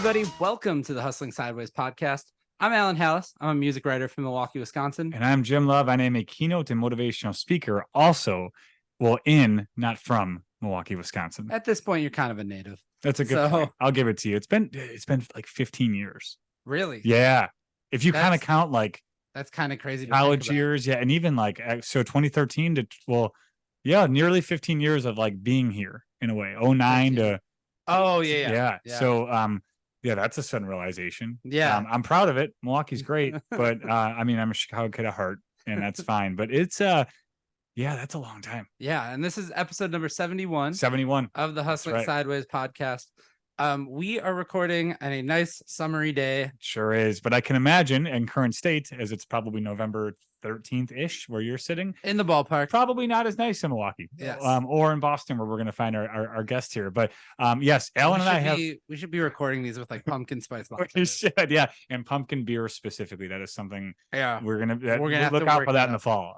everybody. Welcome to the Hustling Sideways podcast. I'm Alan Halas. I'm a music writer from Milwaukee, Wisconsin. And I'm Jim Love. I am a keynote and motivational speaker, not from Milwaukee, Wisconsin. At this point, you're kind of a native. That's a good point. I'll give it to you. It's been like 15 years. Really? Yeah. If you kind of count like that's kind of crazy. College years, yeah, and even like so 2013 to nearly 15 years of like being here in a way. 09 to yeah. So that's a sudden realization. Yeah. I'm proud of it. Milwaukee's great, but I'm a Chicago kid at heart, and that's fine. But it's that's a long time. Yeah, and this is episode number 71. 71 of the Hustling Sideways podcast. We are recording on a nice summery day. Sure is, but I can imagine in current state, as it's probably November 13th-ish where you're sitting. In the ballpark. Probably not as nice in Milwaukee. Yes. Or in Boston where we're going to find our guest here. But yes, Alan and I we should be recording these with like pumpkin spice latte. We should, yeah. And pumpkin beer specifically. That is something we're gonna have look to out work for that in the fall.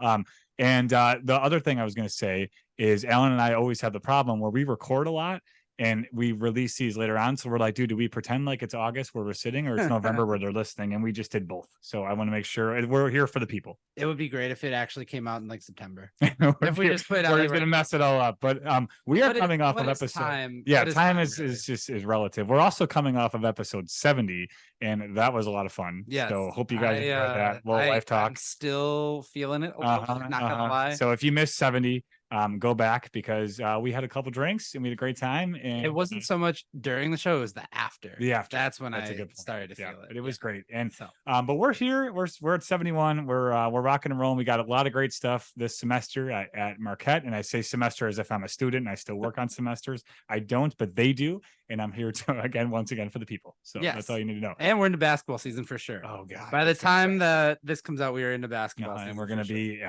And the other thing I was going to say is Alan and I always have the problem where we record a lot and we release these later on. So we're like, dude, do we pretend like it's August where we're sitting or it's November where they're listening? And we just did both. So I want to make sure we're here for the people. It would be great if it actually came out in like September. If we just put it out. We're going to mess it all up. But we are coming off of episode. Time is relative. We're also coming off of episode 70. And that was a lot of fun. Yeah. So hope you guys enjoyed that little life talk. I'm still feeling it. Not gonna lie. So if you missed 70, go back because we had a couple drinks and we had a great time. And it wasn't so much during the show; it was the after. The after. That's when I started to feel it. It was great. And but we're here. We're at 71. We're rocking and rolling. We got a lot of great stuff this semester at Marquette. And I say semester as if I'm a student and I still work on semesters. I don't, but they do. And I'm here to once again for the people. So that's all you need to know. And we're into basketball season for sure. Oh God! By the time that this comes out, we are into basketball season, and we're going to be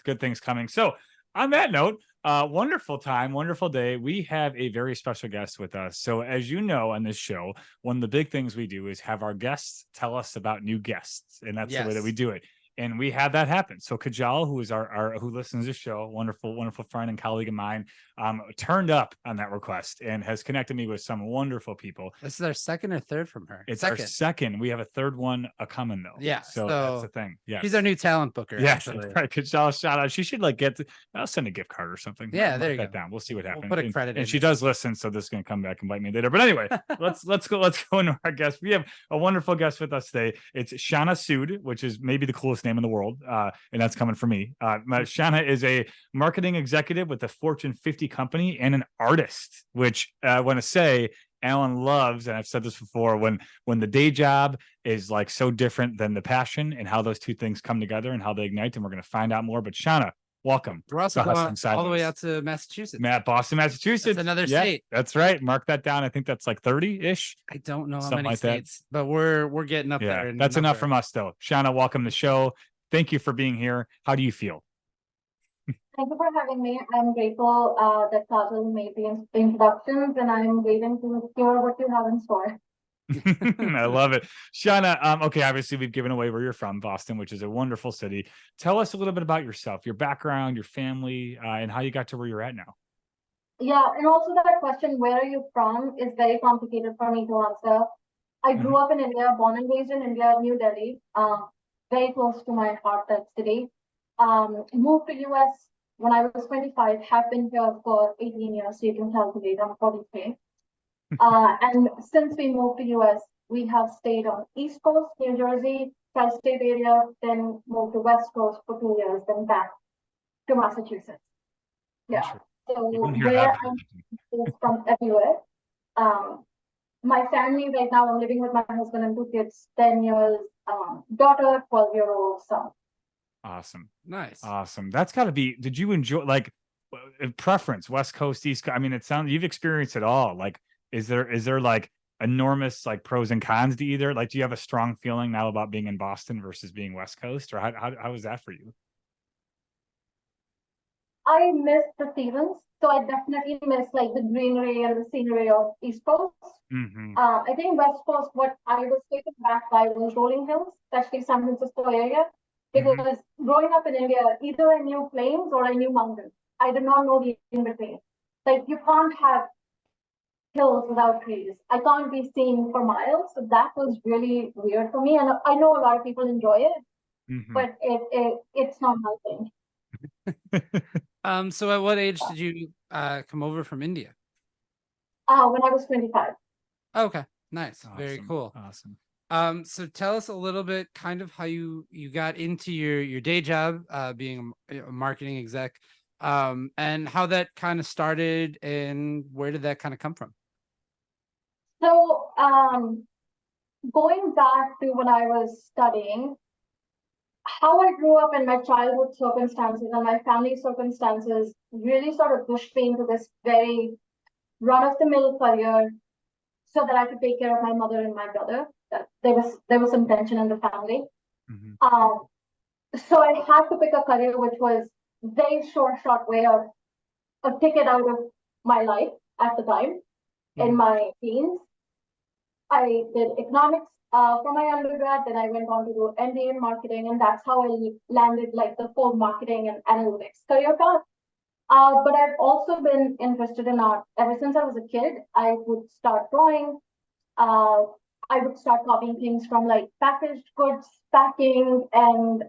good things coming. So on that note, wonderful time, wonderful day. We have a very special guest with us. So as you know, on this show, one of the big things we do is have our guests tell us about new guests, and that's the way that we do it. And we had that happen. So Kajal, who is our who listens to the show, wonderful friend and colleague of mine, turned up on that request and has connected me with some wonderful people. This is our second or third from her. It's our second. We have a third one coming though. Yeah. So that's the thing. Yeah. She's our new talent booker. Yes. Right. Kajal, shout out. She should I'll send a gift card or something. Yeah. There you go. Down. We'll see what happens. We'll put a credit. And she does listen, so this is going to come back and bite me later. But anyway, let's go into our guest. We have a wonderful guest with us today. It's Shanna Sood, which is maybe the coolest name in the world. And that's coming from me. Shanna is a marketing executive with a Fortune 50 company and an artist, which I want to say Alan loves. And I've said this before, when the day job is like so different than the passion and how those two things come together and how they ignite. And we're going to find out more. But Shanna, welcome. We're also going all the way out to Massachusetts. Boston, Massachusetts. That's another state. That's right. Mark that down. I think that's like 30-ish. I don't know how many states, but we're getting up there. That's enough from us, though. Shanna, welcome to the show. Thank you for being here. How do you feel? Thank you for having me. I'm grateful that Kajal made the introductions, and I'm waiting to hear what you have in store. I love it. Shanna, okay, obviously we've given away where you're from, Boston, which is a wonderful city. Tell us a little bit about yourself, your background, your family, and how you got to where you're at now. Yeah, and also that question, where are you from, is very complicated for me to answer. I grew up in India, born and raised in India, New Delhi. Very close to my heart, that city. Moved to US when I was 25, have been here for 18 years, so you can calculate, I'm 43. And since we moved to US, we have stayed on East Coast, New Jersey, Tri-State area, then moved to West Coast for 2 years, then back to Massachusetts. Yeah, so where I'm from everywhere. My family right now, I'm living with my husband and 2 kids, 10 years, daughter, 12-year-old son. Awesome. Nice. Awesome. That's got to be, did you enjoy, like, preference, West Coast, East Coast? I mean, it sounds, you've experienced it all. Like, is there like enormous like pros and cons to either? Like, do you have a strong feeling now about being in Boston versus being West Coast, or how was that for you? I miss the seasons, so I definitely miss like the greenery and the scenery of East Coast. I think West Coast, what I was taken back by was rolling hills, especially San Francisco area, because growing up in India, either I knew plains or I knew mountains. I did not know the in between. Like, you can't have hills without trees. I can't be seen for miles. So that was really weird for me. And I know a lot of people enjoy it, Mhm. but it's not my thing. So at what age did you come over from India? When I was 25. Okay, nice, very Awesome. cool. Awesome. So tell us a little bit kind of how you got into your day job, being a marketing exec, and how that kind of started and where did that kind of come from? So going back to when I was studying, how I grew up in my childhood circumstances and my family circumstances really sort of pushed me into this very run-of-the-mill career so that I could take care of my mother and my brother. There was some tension in the family. Mhm. So I had to pick a career which was very short way of a ticket out of my life at the time in my teens. I did economics for my undergrad, then I went on to do MBA in marketing, and that's how I landed like the full marketing and analytics career path. But I've also been interested in art ever since I was a kid. I would start drawing. I would start copying things from like packaged goods, packing, and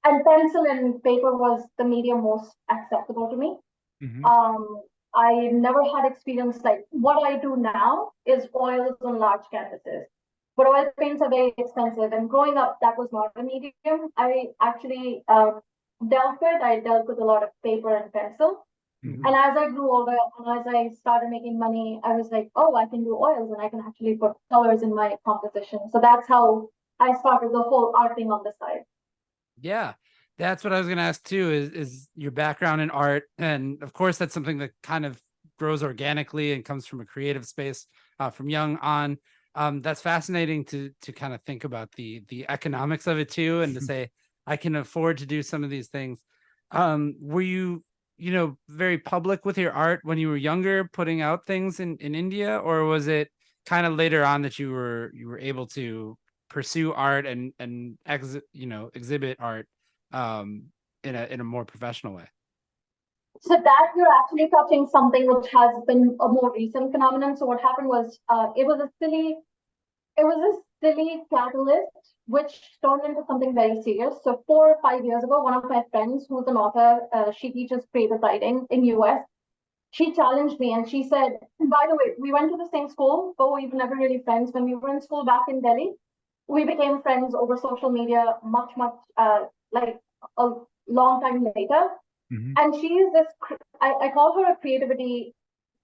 pencil and paper was the medium most acceptable to me. Mhm. I never had experience like what I do now is oils on large canvases. But oil paints are very expensive, and growing up, that was not a medium I actually dealt with. I dealt with a lot of paper and pencil. Mhm. And as I grew older and as I started making money, I was like, oh, I can do oils and I can actually put colors in my composition. So that's how I started the whole art thing on the side. Yeah, that's what I was going to ask too, is your background in art. And of course, that's something that kind of grows organically and comes from a creative space from young on. That's fascinating to kind of think about the economics of it too, and to say, I can afford to do some of these things. Were you, very public with your art when you were younger, putting out things in India, or was it kind of later on that you were able to pursue art and exhibit art in a more professional way? So that you're actually touching something which has been a more recent phenomenon. So what happened was it was a silly catalyst which turned into something very serious. So 4 or 5 years ago, one of my friends who's an author, she teaches creative writing in US. She challenged me and she said, by the way, we went to the same school, but we were never really friends when we were in school back in Delhi. We became friends over social media much, like a long time later. Mhm. And she is this, I call her a creativity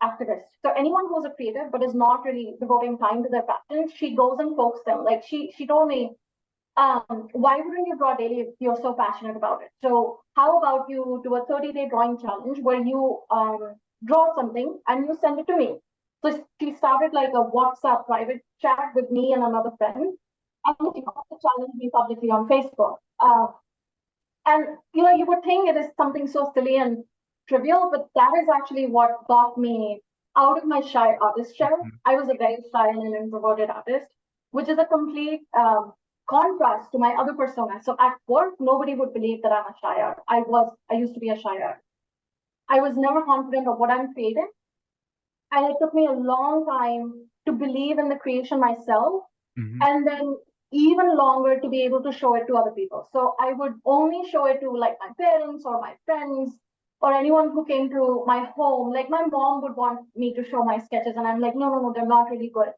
activist. So anyone who's a creative but is not really devoting time to their passion, she goes and pokes them. Like she told me, why wouldn't you draw daily if you're so passionate about it? So how about you do a 30-day drawing challenge where you draw something and you send it to me? So she started like a WhatsApp private chat with me and another friend, and she also challenged me publicly on Facebook. And you would think it is something so silly and trivial, but that is actually what got me out of my shy artist shell. Mhm. I was a very shy and an introverted artist, which is a complete contrast to my other persona. So at work, nobody would believe that I'm a shy art. I used to be a shy art. I was never confident of what I'm creating. And it took me a long time to believe in the creation myself. Mhm. And then even longer to be able to show it to other people. So I would only show it to like my parents or my friends or anyone who came to my home. Like my mom would want me to show my sketches, and I'm like, no, they're not really good.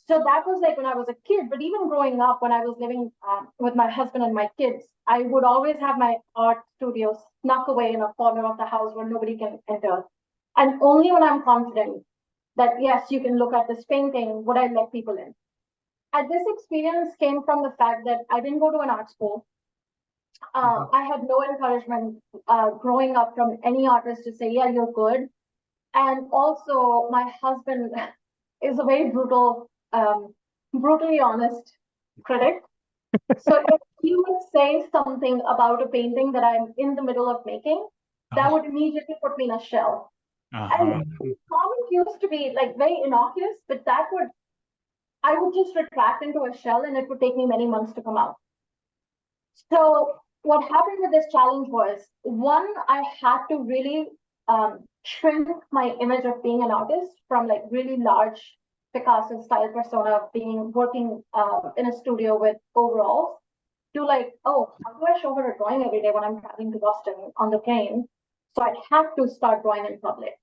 So that was like when I was a kid. But even growing up, when I was living with my husband and my kids, I would always have my art studio snuck away in a corner of the house where nobody can enter. And only when I'm confident that, yes, you can look at this painting, would I let people in. And this experience came from the fact that I didn't go to an art school. I had no encouragement growing up from any artist to say, yeah, you're good. And also, my husband is a very brutally honest critic. So if he would say something about a painting that I'm in the middle of making, that would immediately put me in a shell. And Uh-huh. comment used to be like very innocuous, but I would just retract into a shell and it would take me many months to come out. So what happened with this challenge was, one, I had to really shrink my image of being an artist from like really large Picasso style persona of working in a studio with overalls to like, oh, how do I show her a drawing every day when I'm traveling to Boston on the plane? So I have to start drawing in public.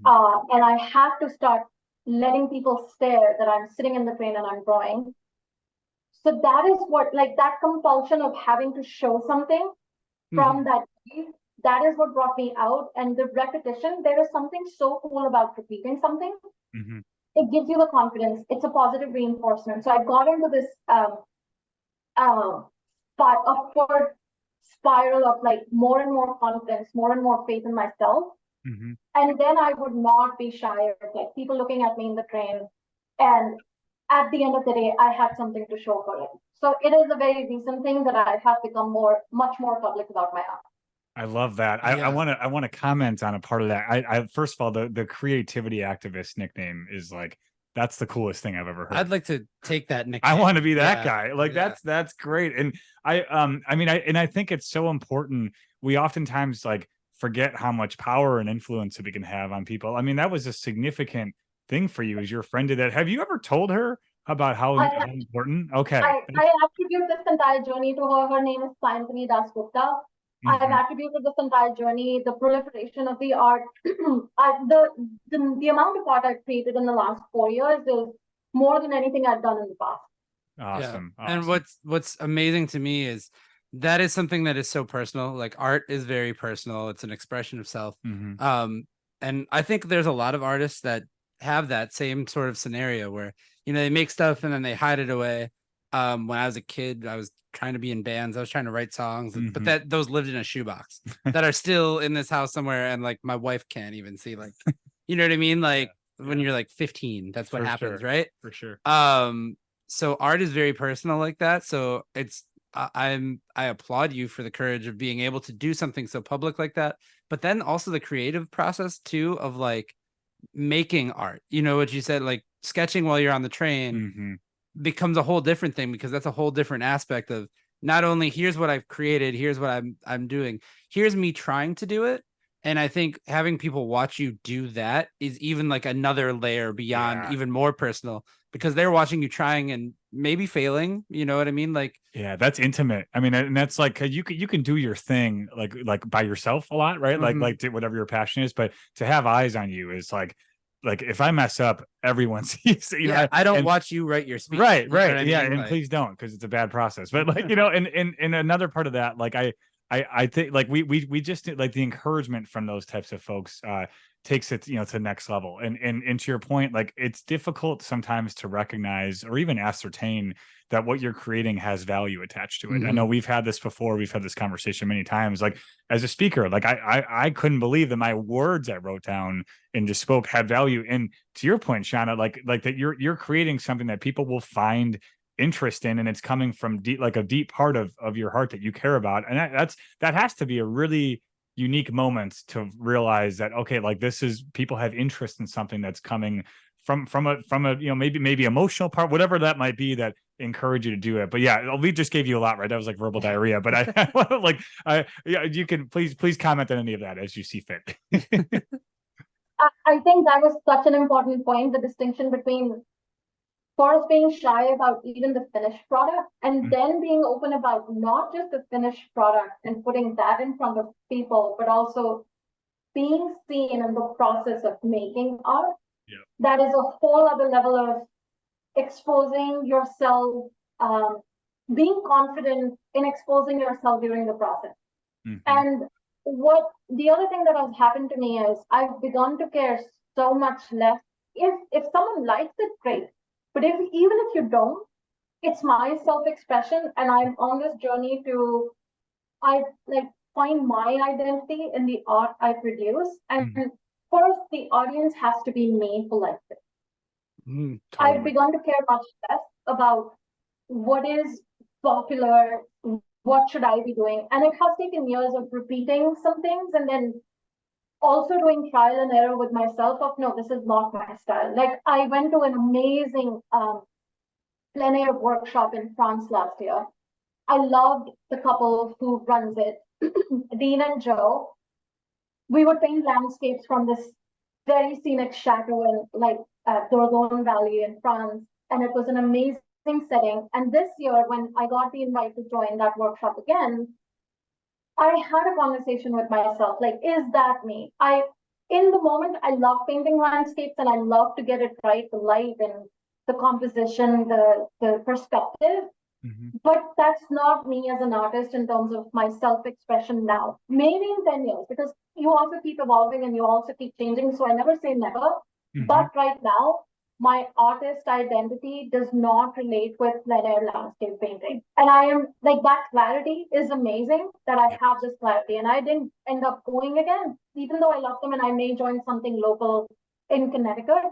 And I have to start letting people stare that I'm sitting in the train and I'm drawing. So that is what, like that compulsion of having to show something from that piece, that is what brought me out. And the repetition, there is something so cool about repeating something. It gives you the confidence. It's a positive reinforcement. So I got into this upward spiral of like more and more confidence, more and more faith in myself. And then I would not be shy of like people looking at me in the train. And at the end of the day, I had something to show for it. So it is a very recent thing that I have become much more public about my art. I love that. I want to comment on a part of that. I first of all, the creativity activist nickname is like, that's the coolest thing I've ever heard. I'd like to take that nickname. I want to be that guy. Like that's great. And I think it's so important. We oftentimes like forget how much power and influence that we can have on people. I mean, that was a significant thing for you as your friend did that. Have you ever told her about how important? Okay. I attribute this entire journey to her. Her name is Sayantini Dasgupta. I've attributed this entire journey, the proliferation of the art, the amount of art I've created in the last 4 years is more than anything I've done in the past. Awesome. And what's amazing to me is that is something that is so personal. Like art is very personal. It's an expression of self. And I think there's a lot of artists that have that same sort of scenario where, you know, they make stuff and then they hide it away. When I was a kid, I was trying to be in bands. I was trying to write songs, but those lived in a shoebox that are still in this house somewhere. And like my wife can't even see, like, you know what I mean? Like when you're like 15, that's what happens, right? For sure. So art is very personal like that. So it's, I applaud you for the courage of being able to do something so public like that, but then also the creative process too, of like making art, you know, what you said, like sketching while you're on the train becomes a whole different thing, because that's a whole different aspect of not only here's what I've created, here's what I'm doing, here's me trying to do it. And I think having people watch you do that is even like another layer beyond, even more personal, because they're watching you trying and maybe failing, you know what I mean? Like, yeah, that's intimate. I mean, and that's like, you can do your thing like by yourself a lot, right? Like do whatever your passion is, but to have eyes on you is like if I mess up, everyone sees, you know. I don't watch you write your speech. Right. You know what I mean? And like, please don't, because it's a bad process. But like, you know, and another part of that, like I think like we just like the encouragement from those types of folks takes it, you know, to the next level. And to your point, like it's difficult sometimes to recognize or even ascertain that what you're creating has value attached to it. I know we've had this before. We've had this conversation many times. Like as a speaker, like I couldn't believe that my words I wrote down and just spoke had value. And to your point, Shanna, like that you're creating something that people will find interest in, and it's coming from a deep part of your heart that you care about. And that has to be a really unique moment to realize that, okay, like this is, people have interest in something that's coming from a you know, maybe emotional part, whatever that might be, that encourage you to do it. But yeah, we just gave you a lot, right? That was like verbal diarrhea, but you can please comment on any of that as you see fit. I think that was such an important point, the distinction between first being shy about even the finished product, and then being open about not just the finished product and putting that in front of people, but also being seen in the process of making art. That is a whole other level of exposing yourself, being confident in exposing yourself during the process. And what the other thing that has happened to me is I've begun to care so much less. If someone likes it, great. But even if you don't, it's my self-expression, and I'm on this journey to find my identity in the art I produce. And first, the audience has to be made to like it. Totally. I've begun to care much less about what is popular, what should I be doing. And it has taken years of repeating some things and then also doing trial and error with myself of, no, this is not my style. Like I went to an amazing plein air workshop in France last year. I loved the couple who runs it, Dean and Joe. we would paint landscapes from this very scenic chateau in like Dordogne Valley in France, and it was an amazing setting. And this year, when I got the invite to join that workshop again, I had a conversation with myself, like, is that me? In the moment, I love painting landscapes and I love to get it right, the light and the composition, the perspective. But that's not me as an artist in terms of my self-expression now. Maybe in 10 years, because you also keep evolving and you also keep changing. So I never say never. But right now, my artist identity does not relate with plein air landscape painting. And I am like, that clarity is amazing that I have this clarity. And I didn't end up going again, even though I love them and I may join something local in Connecticut.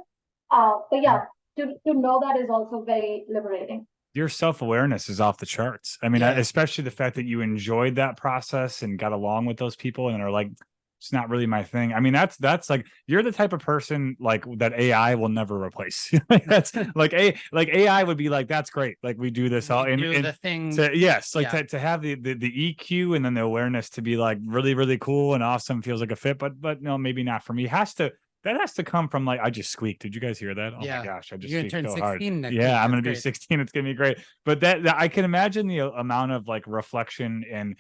But yeah, to know that is also very liberating. Your self-awareness is off the charts. I mean, especially the fact that you enjoyed that process and got along with those people and are like, it's not really my thing. I mean, that's like, you're the type of person like that AI will never replace. That's like AI would be like, that's great. Like we do this all in the thing. To have the EQ and then the awareness to be like really, really cool and awesome, feels like a fit, but no, maybe not for me. That has to come from like, I just squeaked. Did you guys hear that? Oh my gosh, I just You're squeaked gonna turn so hard. 16 next week. Yeah, I'm That's gonna be 16. It's gonna be great. But that I can imagine the amount of like reflection and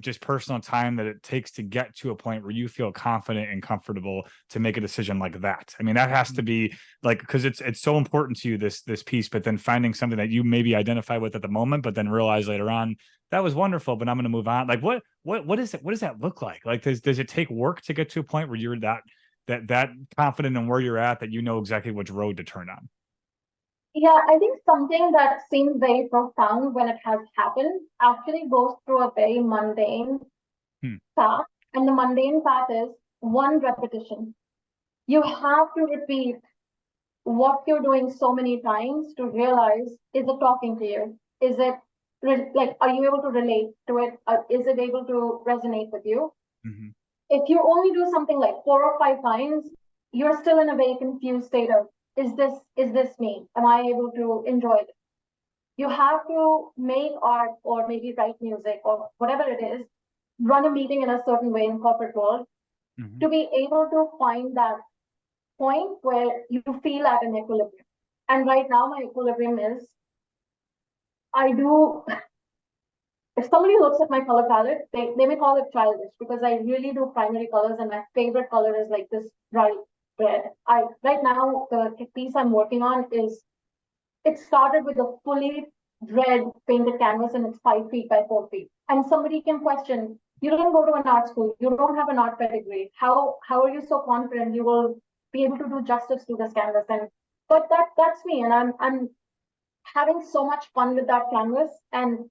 just personal time that it takes to get to a point where you feel confident and comfortable to make a decision like that. I mean, that has to be like, because it's so important to you, this piece, but then finding something that you maybe identify with at the moment, but then realize later on that was wonderful, but I'm going to move on. Like what is it? What does that look like? Like, does it take work to get to a point where you're that confident in where you're at, that you know exactly which road to turn on? Yeah, I think something that seems very profound when it has happened actually goes through a very mundane path. And the mundane path is one, repetition. You have to repeat what you're doing so many times to realize, is it talking to you? Is it like, are you able to relate to it? Is it able to resonate with you? If you only do something like 4 or 5 times, you're still in a very confused state of, is this me? Am I able to enjoy it? You have to make art or maybe write music or whatever it is, run a meeting in a certain way in corporate world to be able to find that point where you feel at an equilibrium. And right now my equilibrium is, if somebody looks at my color palette, they may call it childish because I really do primary colors and my favorite color is like this bright red. Right now, the piece I'm working on it started with a fully red painted canvas and it's 5 feet by 4 feet. And somebody can question, you didn't go to an art school, you don't have an art pedigree. How are you so confident you will be able to do justice to this canvas? But that's me, and I'm having so much fun with that canvas. And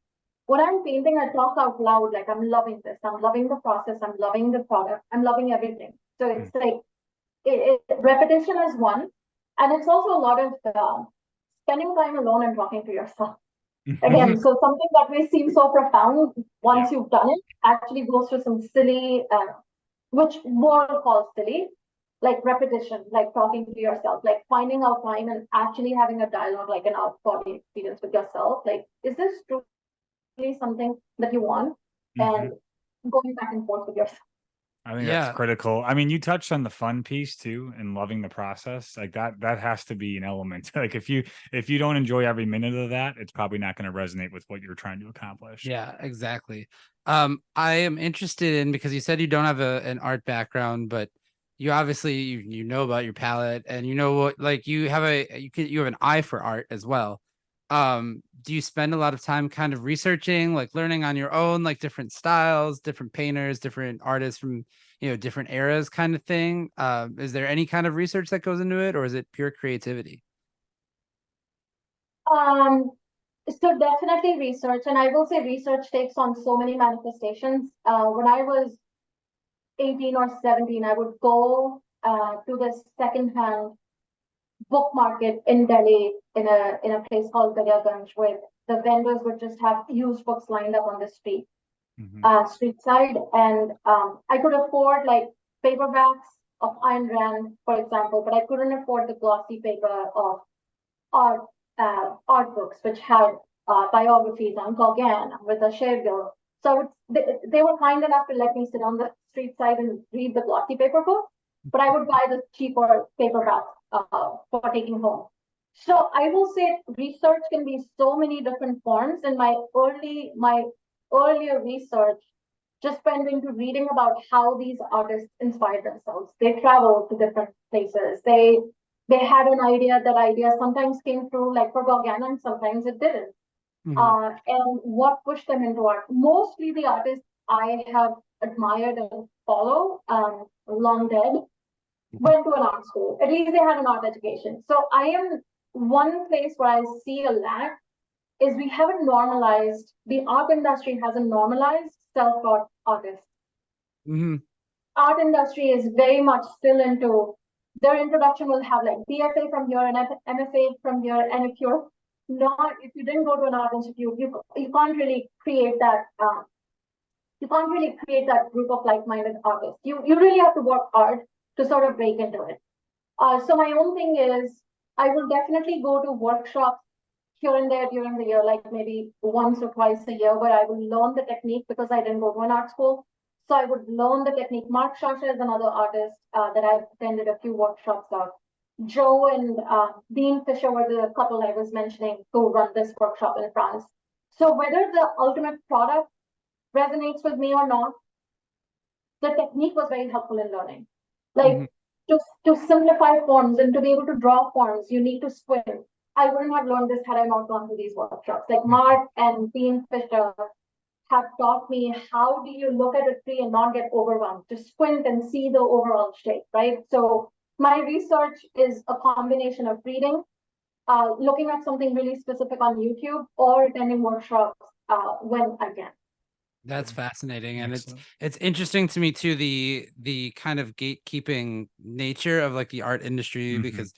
when I'm painting, I talk out loud, like, I'm loving this, I'm loving the process, I'm loving the product, I'm loving everything. So it's like, repetition is one, and it's also a lot of spending time alone and talking to yourself. Again, so something that may seem so profound once you've done it actually goes through some silly, which world calls silly, like repetition, like talking to yourself, like finding out time and actually having a dialogue, like an out-body experience with yourself. Like, is this truly something that you want? And going back and forth with yourself. I think that's critical. I mean, you touched on the fun piece too, and loving the process. Like that has to be an element. Like if you don't enjoy every minute of that, it's probably not going to resonate with what you're trying to accomplish. Yeah, exactly. I am interested in, because you said you don't have an art background, but you obviously you know about your palette, and you know what, like you have an eye for art as well. Do you spend a lot of time kind of researching, like learning on your own, like different styles, different painters, different artists from, different eras kind of thing? Is there any kind of research that goes into it, or is it pure creativity? So definitely research, and I will say research takes on so many manifestations. When I was 18 or 17, I would go to the secondhand book market in Delhi in a place called Daryaganj, where the vendors would just have used books lined up on the street side, and I could afford like paperbacks of Ayn Rand, for example, but I couldn't afford the glossy paper of art books, which had biographies on Gauguin, with a Cherville. So they were kind enough to let me sit on the street side and read the glossy paper book, but I would buy the cheaper paperback for taking home. So I will say research can be so many different forms. In my earlier research just went into reading about how these artists inspired themselves. They traveled to different places. They had an idea. That idea sometimes came through like for Gauguin, and sometimes it didn't. And what pushed them into art. Mostly the artists I have admired and follow, long dead, went to an art school. At least they had an art education. So I am one place where I see a lack is we haven't normalized, the art industry hasn't normalized self-taught artists. Art industry is very much still into, their introduction will have like BFA from here and MFA from here. And if you didn't go to an art institute, you can't really create that, group of like-minded artists. You really have to work hard to sort of break into it. So my own thing is, I will definitely go to workshops here and there during the year, like maybe once or twice a year, where I will learn the technique because I didn't go to an art school. So I would learn the technique. Mark Shasha is another artist that I've attended a few workshops of. Joe and Dean Fisher were the couple I was mentioning who run this workshop in France. So whether the ultimate product resonates with me or not, the technique was very helpful in learning. Like to simplify forms and to be able to draw forms, you need to squint. I wouldn't have learned this had I not gone to these workshops. Like Mark and Dean Fisher have taught me how do you look at a tree and not get overwhelmed, to squint and see the overall shape, right? So my research is a combination of reading, looking at something really specific on YouTube, or attending workshops when I can. That's fascinating. And it's interesting to me too, the kind of gatekeeping nature of like the art industry, because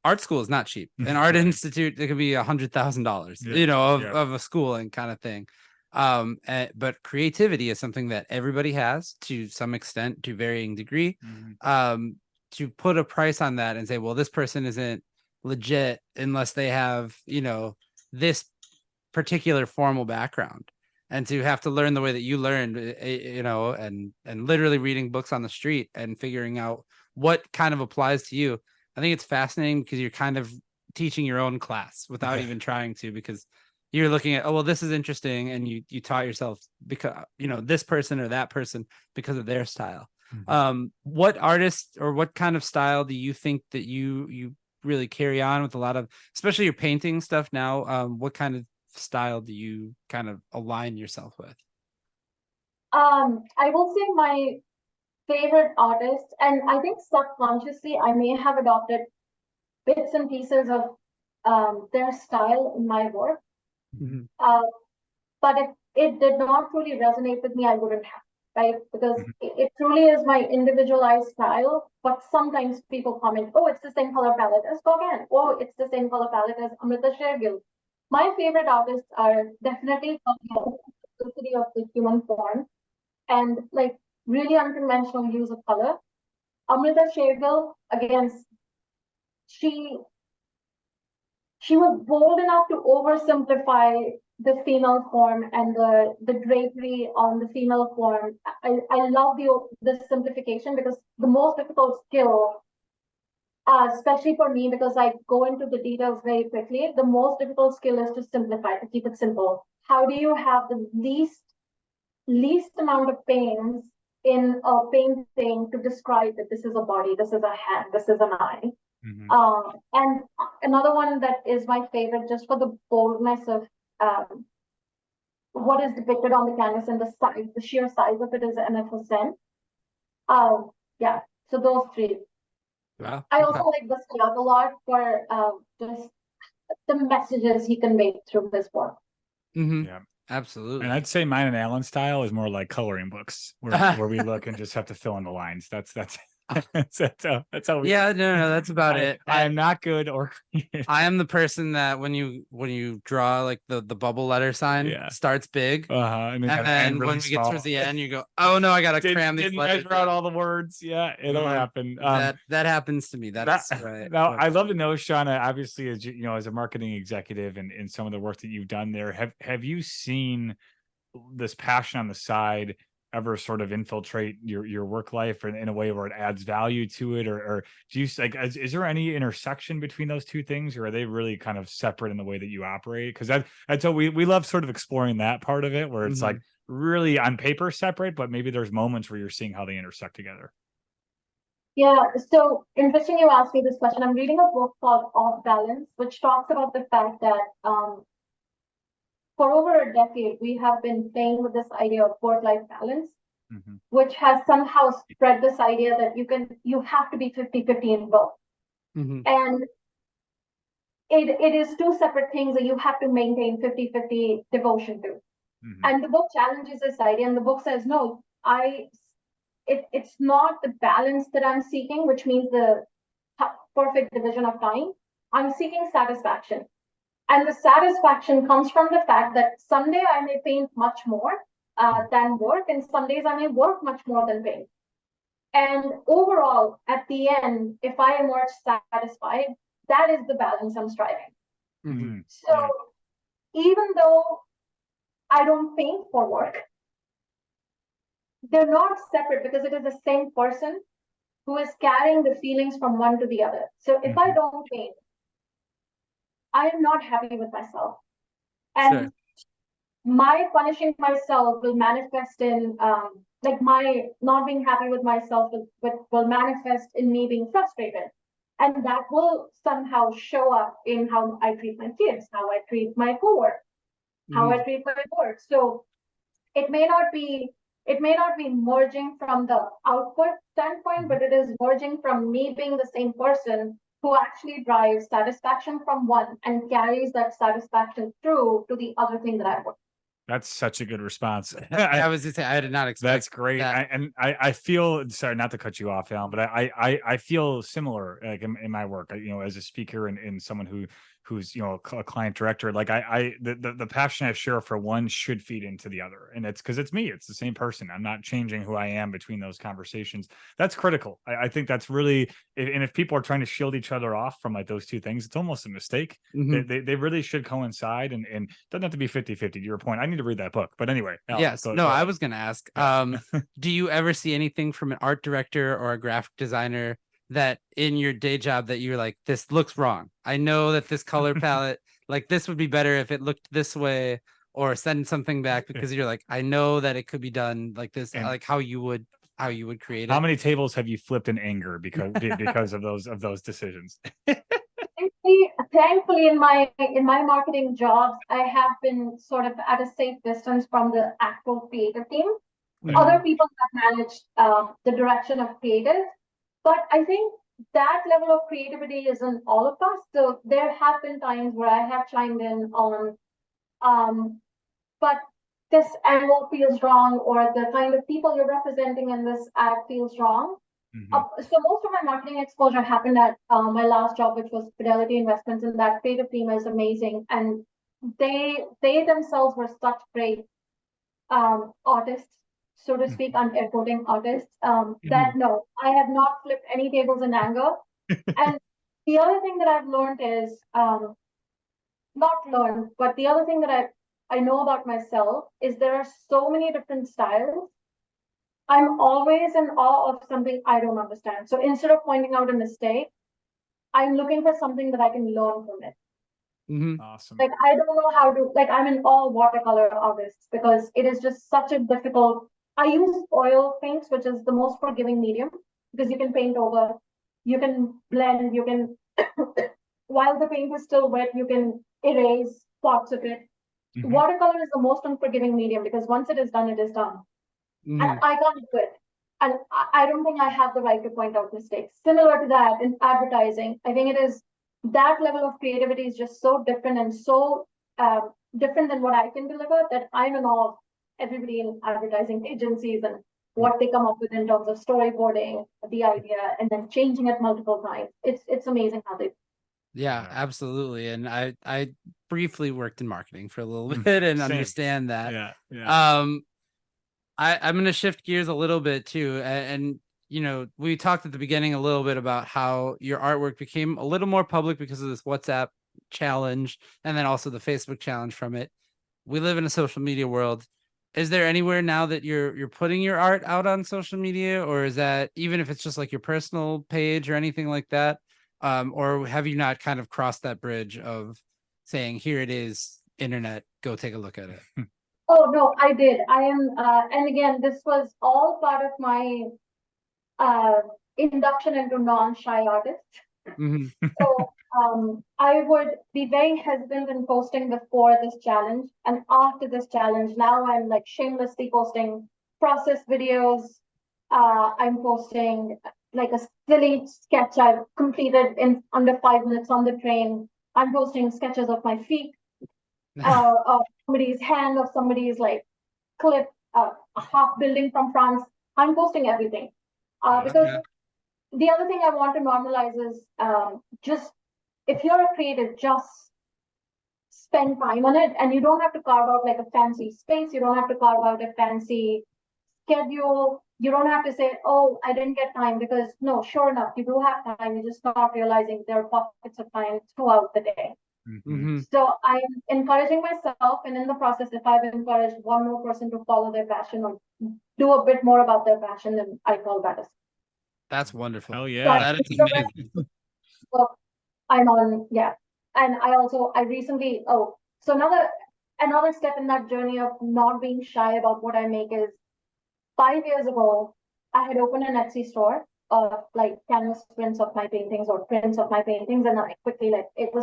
art school is not cheap. An art institute, it could be $100,000, of a schooling kind of thing. But creativity is something that everybody has to some extent, to varying degree. To put a price on that and say, well, this person isn't legit unless they have, this particular formal background. And to have to learn the way that you learned, and literally reading books on the street and figuring out what kind of applies to you. I think it's fascinating because you're kind of teaching your own class without even trying to, because you're looking at, oh, well, this is interesting. And you taught yourself because, this person or that person because of their style. What artist or what kind of style do you think that you really carry on with a lot of, especially your painting stuff now? What kind of style do you kind of align yourself with? I will say my favorite artist, and I think subconsciously I may have adopted bits and pieces of their style in my work. But if it did not truly resonate with me, I wouldn't have, right? Because it truly is my individualized style. But sometimes people comment, oh, it's the same color palette as Gauguin. Oh, it's the same color palette as Amrita Shergill. My favorite artists are definitely the simplicity of the human form and like really unconventional use of color. Amrita Shergill, again, she was bold enough to oversimplify the female form and the drapery on the female form. I love the simplification, because the most difficult skill, especially for me, because I go into the details very quickly, the most difficult skill is to simplify, to keep it simple. How do you have the least amount of pains in a painting to describe that this is a body, this is a hand, this is an eye? And another one that is my favorite, just for the boldness of what is depicted on the canvas and the size, the sheer size of it, is MF Hussain. So those three. Wow. I also like Basquiat a lot for just the messages he conveyed through his work. Yeah, absolutely. And I'd say mine and Alan's style is more like coloring books, where we look and just have to fill in the lines. That's that's how we. Yeah, no, that's about it. I am not good or creative. I am the person that when you draw like the bubble letter sign, starts big, and then really when we get towards the end, you go, oh no, I gotta cram these letters. Measure out all the words. Yeah, it'll happen. That happens to me. That's right. Now, I'd love to know, Shanna, obviously, as a marketing executive and in some of the work that you've done there, have you seen this passion on the side ever sort of infiltrate your work life in a way where it adds value to it, or do you like is there any intersection between those two things, or are they really kind of separate in the way that you operate? Because that's what we love sort of exploring that part of it, where it's like really on paper separate, but maybe there's moments where you're seeing how they intersect together. Yeah, so interesting you asked me this question. I'm reading a book called Off Balance, which talks about the fact that for over a decade, we have been playing with this idea of work-life balance, which has somehow spread this idea that you have to be 50-50 in both. And it is two separate things that you have to maintain 50-50 devotion to. And the book challenges this idea, and the book says, no, it's not the balance that I'm seeking, which means the perfect division of time. I'm seeking satisfaction. And the satisfaction comes from the fact that someday I may paint much more than work, and some days I may work much more than paint. And overall, at the end, if I emerge satisfied, that is the balance I'm striving. So even though I don't paint for work, they're not separate, because it is the same person who is carrying the feelings from one to the other. So if I don't paint, I am not happy with myself. And my punishing myself will manifest in, like my not being happy with myself will manifest in me being frustrated. And that will somehow show up in how I treat my kids, how I treat my cowork, how I treat my work. So it may not be merging from the output standpoint, but it is merging from me being the same person who actually drives satisfaction from one and carries that satisfaction through to the other thing that I work. That's such a good response. I was just saying, I did not expect. That's great. That. I feel, sorry, not to cut you off, Alan, but I feel similar, like in my work, as a speaker and someone who's a client director, like the passion I share for one should feed into the other, and it's because it's me, it's the same person. I'm not changing who I am between those conversations. That's critical. I think that's really, and if people are trying to shield each other off from like those two things, it's almost a mistake. They really should coincide, and doesn't have to be 50-50 to your point. I need to read that book, but anyway. Yes. I was going to ask, do you ever see anything from an art director or a graphic designer that in your day job that you're like, this looks wrong? I know that this color palette, like this would be better if it looked this way, or send something back because you're like, I know that it could be done like this, and like how you would create it. How many tables have you flipped in anger because of those decisions? Thankfully, in my marketing jobs, I have been sort of at a safe distance from the actual creative team. Other people have managed the direction of creative, but I think that level of creativity isn't all of us. So there have been times where I have chimed in on, but this angle feels wrong, or the kind of people you're representing in this ad feels wrong. So most of my marketing exposure happened at my last job, which was Fidelity Investments, and that creative team is amazing. And they themselves were such great artists, so to speak, air quoting artists, that no, I have not flipped any tables in anger. And the other thing that I've learned is, but the other thing that I know about myself is there are so many different styles. I'm always in awe of something I don't understand. So instead of pointing out a mistake, I'm looking for something that I can learn from it. Awesome. Like, I don't know how to, like, I'm in awe of watercolor artists because it is just such a difficult, I use oil paints, which is the most forgiving medium, because you can paint over, you can blend, you can, while the paint is still wet, you can erase parts of it. Watercolor is the most unforgiving medium because once it is done, it is done. And I can't do it. And I don't think I have the right to point out mistakes. Similar to that in advertising, I think it is that level of creativity is just so different and so different than what I can deliver that I'm in awe of everybody in advertising agencies and what they come up with in terms of storyboarding the idea and then changing it multiple times. It's amazing how they. Yeah, absolutely. And I briefly worked in marketing for a little bit and understand that. I'm going to shift gears a little bit too. And, we talked at the beginning a little bit about how your artwork became a little more public because of this WhatsApp challenge and then also the Facebook challenge from it. We live in a social media world. Is there anywhere now that you're putting your art out on social media, or is that even if it's just like your personal page or anything like that? Or have you not kind of crossed that bridge of saying, here it is, internet, go take a look at it? Oh no, I did. I am, and again, this was all part of my induction into non-shy artists. Mhm. So I would be very hesitant in posting before this challenge, and after this challenge, now I'm like shamelessly posting process videos. I'm posting like a silly sketch I've completed in under 5 minutes on the train. I'm posting sketches of my feet, of somebody's hand, of somebody's like clip, a half building from France. I'm posting everything because Okay. the other thing I want to normalize is just if you're a creative, just spend time on it, and you don't have to carve out like a fancy space. You don't have to carve out a fancy schedule. You don't have to say, "Oh, I didn't get time," because no, sure enough, you do have time. You're just not realizing there are pockets of time throughout the day. Mhm. So I'm encouraging myself, and in the process, if I've encouraged one more person to follow their passion or do a bit more about their passion, then I call that a That's wonderful. Oh so yeah. That is so amazing. I'm on, yeah. And I recently, so another step in that journey of not being shy about what I make is 5 years ago, I had opened an Etsy store of like canvas prints of my paintings or prints of my paintings. And I quickly, like, it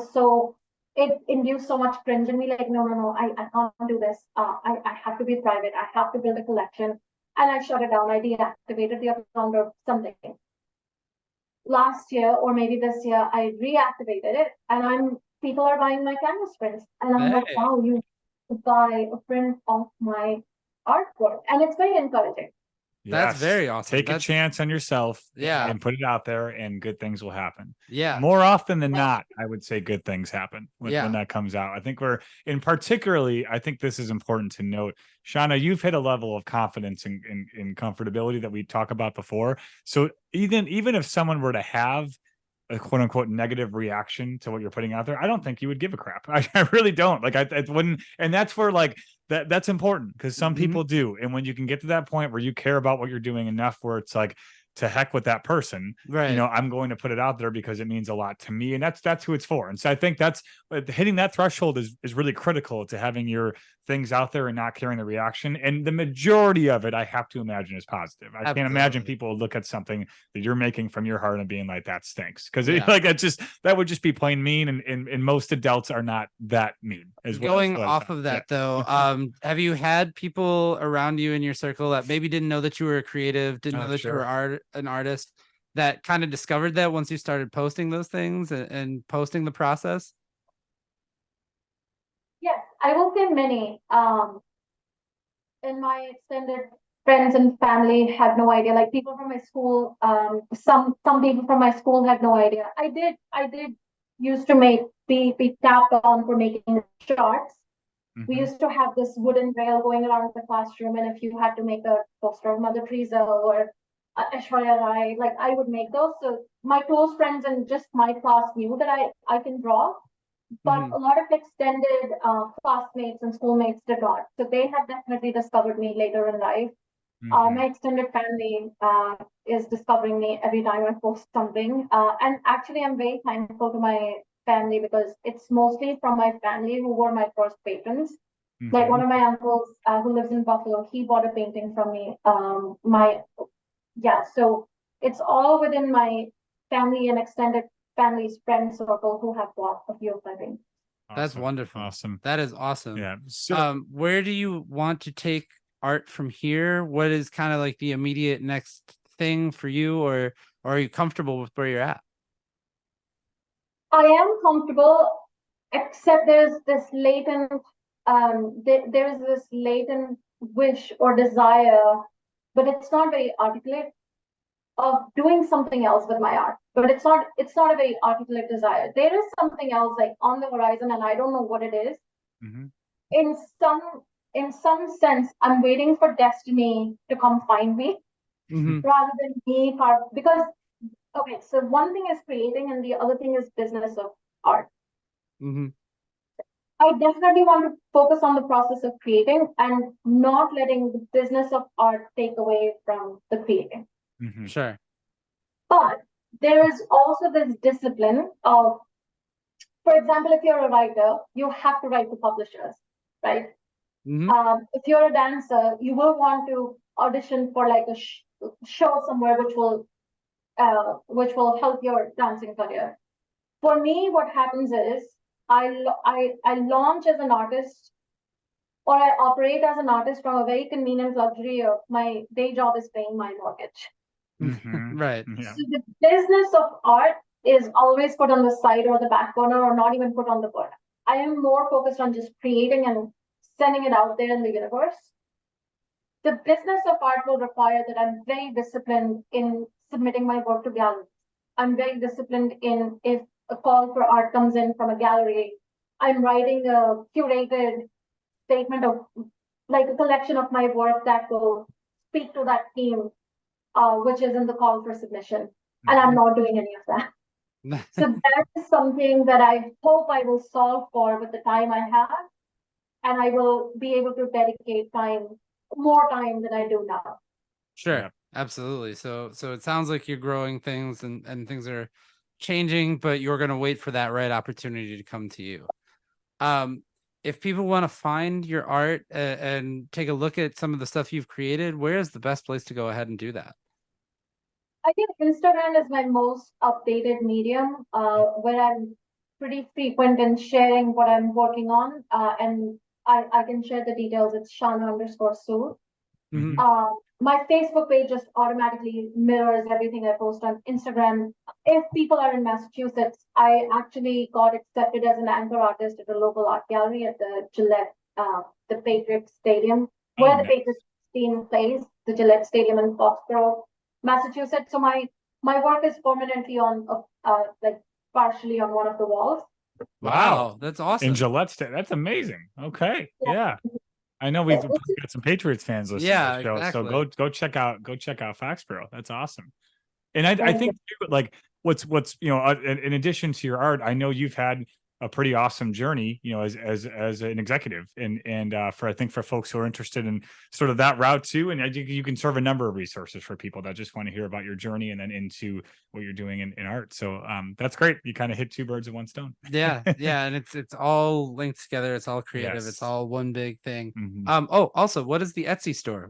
induced so much cringe in me, like, no, I can't do this. I have to be private. I have to build a collection. And I shut it down. I deactivated the account or something. Last year or maybe this year, I reactivated it, and people are buying my canvas prints, and I'm like, Hey. wow, you buy a print of my artwork, and it's very encouraging. That's Yes. very awesome. Take a chance on yourself Yeah. and put it out there, and good things will happen. Yeah. More often than not, I would say good things happen Yeah. when that comes out. I think I think this is important to note. Shanna, you've hit a level of confidence and comfortability that we talked about before. So even if someone were to have a quote unquote negative reaction to what you're putting out there, I don't think you would give a crap. I really don't. Like I wouldn't, and that's where like that's important, because some Mhm. people do. And when you can get to that point where you care about what you're doing enough, where it's like, to heck with that person, Right. I'm going to put it out there because it means a lot to me, and that's who it's for. And so I think that's hitting that threshold is really critical to having your things out there and not caring the reaction. And the majority of it, I have to imagine, is positive. I can't imagine Absolutely. people look at something that you're making from your heart and being like, that stinks, because Yeah. like that would just be plain mean, and most adults are not that mean as well. Going off of that though, have you had people around you in your circle that maybe didn't know that you were a creative, didn't know that you were an artist, that kind of discovered that once you started posting those things and posting the process? Yes, I will say many. In my extended friends and family had no idea. Like people from my school, some people from my school had no idea. I did used to be tapped on for making charts. We used to have this wooden rail going around the classroom, and if you had to make a poster of Mother Teresa or Aishwarya Rai, like I would make those. So my close friends and just my class knew that I can draw, but Mhm. a lot of extended classmates and schoolmates did not. So they have definitely discovered me later in life. My extended family is discovering me every time I post something. And actually, I'm very thankful to my family because it's mostly from my family who were my first patrons. Like one of my uncles who lives in Buffalo, he bought a painting from me. So it's all within my family and extended family's friend circle who have bought a few of my paintings. That's wonderful. Awesome. That is awesome. Yeah. So, Where do you want to take art from here? What is kind of like the immediate next thing for you, or are you comfortable with where you're at? I am comfortable, except there's this latent, there's this latent wish or desire, but it's not very articulate, of doing something else with my art. But it's not a very articulate desire. There is something else like on the horizon, and I don't know what it is. In some in some sense, I'm waiting for destiny to come find me rather than me because okay, so one thing is creating and the other thing is business of art. I definitely want to focus on the process of creating and not letting the business of art take away from the creating. Sure. But there is also this discipline of, for example, if you're a writer, you have to write to publishers, right? If you're a dancer, you will want to audition for like a show somewhere which will help your dancing career. For me, what happens is I launch as an artist, or I operate as an artist from a very convenient luxury of my day job is paying my mortgage. Right. Yeah. So the business of art is always put on the side or the back burner, or not even put on the burner. I am more focused on just creating and sending it out there in the universe. The business of art will require that I'm very disciplined in submitting my work to galleries. I'm very disciplined in, if a call for art comes in from a gallery, I'm writing a curated statement of like a collection of my work that will speak to that theme, which is in the call for submission. And I'm not doing any of that. So that is something that I hope I will solve for with the time I have. And I will be able to dedicate more time than I do now. Sure. Yeah. Absolutely. So it sounds like you're growing things and things are changing, but you're going to wait for that right opportunity to come to you. If people want to find your art and take a look at some of the stuff you've created, where is the best place to go ahead and do that? I think Instagram is my most updated medium, where I'm pretty frequent in sharing what I'm working on, and I can share the details. It's Shanna_Sood. My Facebook page just automatically mirrors everything I post on Instagram. If people are in Massachusetts, I actually got accepted as an anchor artist at a local art gallery at the Gillette, the Patriots Stadium, where the Patriots team plays, the Gillette Stadium in Foxborough, Massachusetts. So my work is permanently on, like partially on one of the walls. Wow, that's awesome. In Gillette State, that's amazing. Okay, yeah. I know we've got some Patriots fans listening to the show, exactly. so go check out Foxborough. That's awesome. And I think too, like what's in addition to your art, I know you've had a pretty awesome journey, as an executive, and for I think for folks who are interested in sort of that route too, and you can serve a number of resources for people that just want to hear about your journey and then into what you're doing in art. So that's great. You kind of hit two birds with one stone. Yeah, and it's all linked together. It's all creative. Yes. It's all one big thing. Also, what is the Etsy store?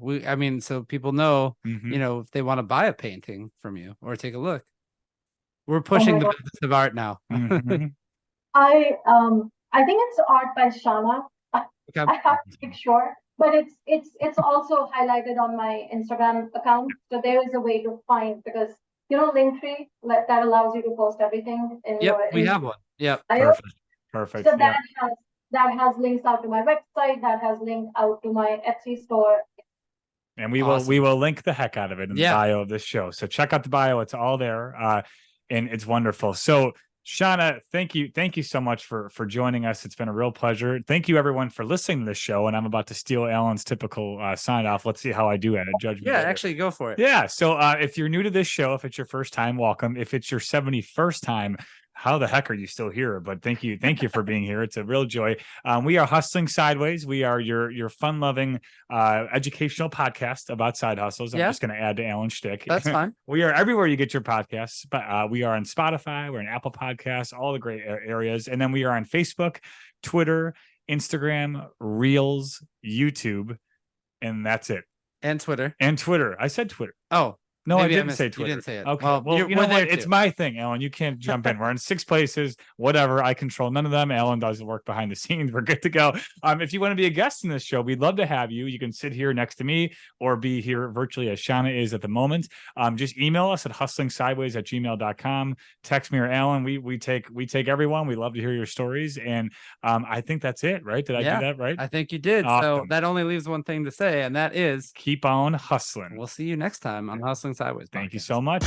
So people know, if they want to buy a painting from you or take a look. We're pushing the business of art now. I think it's art by Shanna. Okay. I have to make sure, but it's also highlighted on my Instagram account. So there is a way to find, because Linktree that allows you to post everything in we have one. Yep. Perfect. So that has links out to my website, that has linked out to my Etsy store. And we will link the heck out of it in the bio of this show. So check out the bio; it's all there, and it's wonderful. So Shanna, thank you so much for joining us. It's been a real pleasure. Thank you everyone for listening to this show. And I'm about to steal Alan's typical sign off. Let's see how I do at it. Judge me. Yeah, actually, go for it. Yeah. So if you're new to this show, if it's your first time, welcome. If it's your 71st time, how the heck are you still here? But thank you for being here. It's a real joy. We are Hustling Sideways. We are your fun-loving educational podcast about side hustles. I'm just going to add to Alan's shtick. That's fine. We are everywhere you get your podcasts, but we are on Spotify. We're on Apple Podcasts, all the great areas. And then we are on Facebook, Twitter, Instagram, Reels, YouTube, and that's it. And Twitter. I said Twitter. Oh. No, I didn't say Twitter. You didn't say it. Okay. Well, you know what? It's my thing, Alan. You can't jump in. We're in 6 places, whatever. I control none of them. Alan does the work behind the scenes. We're good to go. If you want to be a guest in this show, we'd love to have you. You can sit here next to me or be here virtually as Shanna is at the moment. Just email us at hustlingsideways@gmail.com. Text me or Alan. We take everyone. We love to hear your stories. And I think that's it, right? Did I do that right? I think you did. Awesome. So that only leaves one thing to say, and that is keep on hustling. We'll see you next time on Hustling Sideways. Thank you so much.